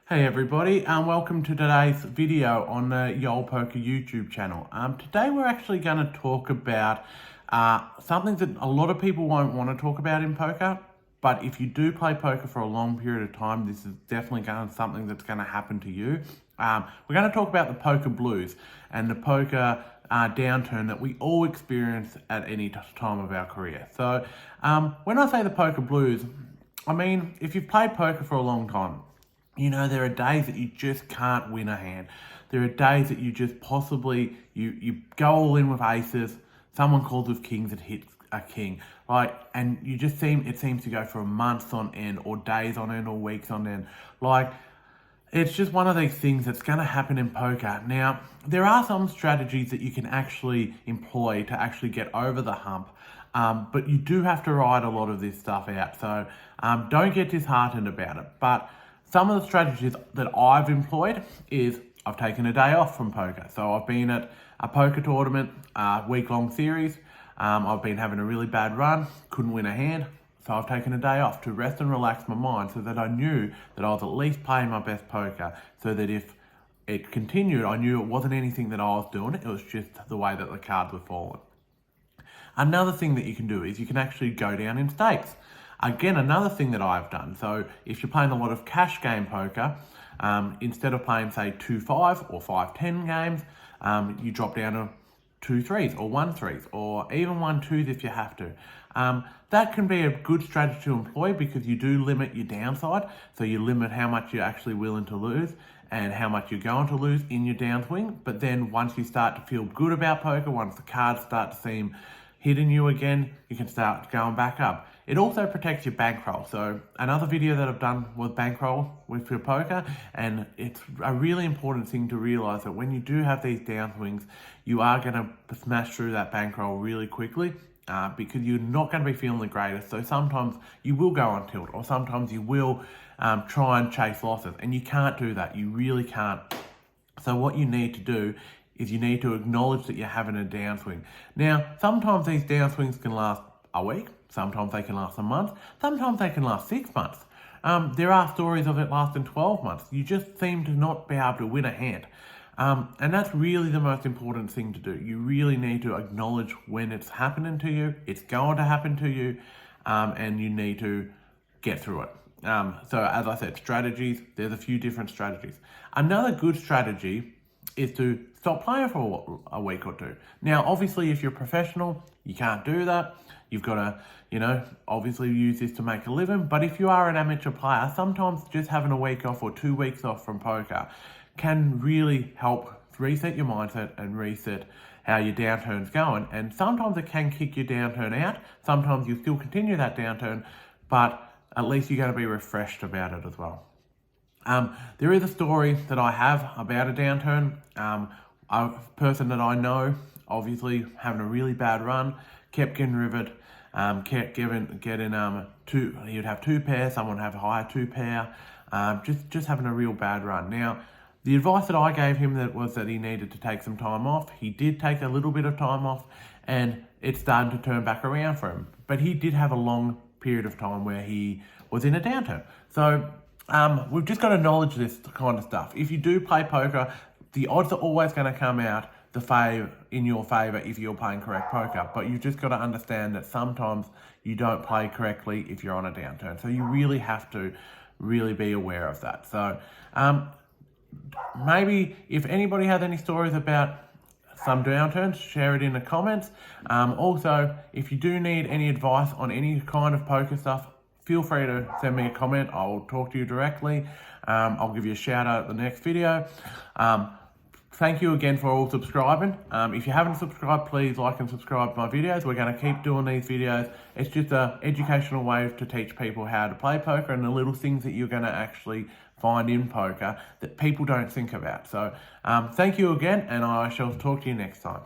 Hey everybody, welcome to today's video on the Yol Poker YouTube channel. Today we're actually going to talk about something that a lot of people won't want to talk about in poker, but if you do play poker for a long period of time, this is definitely something that's going to happen to you. We're going to talk about the poker blues and the poker downturn that we all experience at any time of our career. So when I say the poker blues, I mean, if you've played poker for a long time, you know, there are days that you just can't win a hand. There are days that you just possibly, you go all in with aces, someone calls with kings and hits a king. And you just it seems to go for months on end, or days on end, or weeks on end. It's just one of these things that's going to happen in poker. Now, there are some strategies that you can actually employ to actually get over the hump. But you do have to ride a lot of this stuff out. So don't get disheartened about it. But some of the strategies that I've employed is I've taken a day off from poker. So I've been at a poker tournament, week-long series. I've been having a really bad run, couldn't win a hand. So I've taken a day off to rest and relax my mind so that I knew that I was at least playing my best poker, so that if it continued, I knew it wasn't anything that I was doing. It was just the way that the cards were falling. Another thing that you can do is you can actually go down in stakes. Again, another thing that I've done. So if you're playing a lot of cash game poker, instead of playing, say, 2-5 or 5-10 games, you drop down to 2-3s or 1-3s or even 1-2s if you have to. That can be a good strategy to employ because you do limit your downside. So you limit how much you're actually willing to lose and how much you're going to lose in your downswing. But then once you start to feel good about poker, once the cards start to seem hitting you again, you can start going back up. It also protects your bankroll. So another video that I've done was bankroll with your poker, and it's a really important thing to realize that when you do have these downswings, you are going to smash through that bankroll really quickly because you're not going to be feeling the greatest. So sometimes you will go on tilt, or sometimes you will try and chase losses, and you can't do that. You really can't. So what you need to do is you need to acknowledge that you're having a downswing. Now, sometimes these downswings can last a week, sometimes they can last a month, sometimes they can last 6 months. There are stories of it lasting 12 months. You just seem to not be able to win a hand. And that's really the most important thing to do. You really need to acknowledge when it's happening to you, it's going to happen to you, and you need to get through it. So as I said, strategies, there's a few different strategies. Another good strategy is to stop playing for a week or two. Now, obviously, if you're professional, you can't do that. You've got to, obviously use this to make a living. But if you are an amateur player, sometimes just having a week off or 2 weeks off from poker can really help reset your mindset and reset how your downturn's going. And sometimes it can kick your downturn out. Sometimes you still continue that downturn, but at least you're going to be refreshed about it as well. There is a story that I have about a downturn. A person that I know, obviously having a really bad run, kept getting rivered, kept getting he'd have 2 pair, someone have a higher 2 pair, just having a real bad run. Now, the advice that I gave him was that he needed to take some time off. He did take a little bit of time off, and it started to turn back around for him. But he did have a long period of time where he was in a downturn. So we've just got to acknowledge this kind of stuff. If you do play poker, the odds are always going to come out in your favor if you're playing correct poker. But you've just got to understand that sometimes you don't play correctly if you're on a downturn. So you really have to really be aware of that. So maybe if anybody has any stories about some downturns, share it in the comments. Also, if you do need any advice on any kind of poker stuff, feel free to send me a comment. I'll talk to you directly. I'll give you a shout out at the next video. Thank you again for all subscribing. If you haven't subscribed, please like and subscribe to my videos. We're going to keep doing these videos. It's just an educational way to teach people how to play poker and the little things that you're going to actually find in poker that people don't think about. So thank you again, and I shall talk to you next time.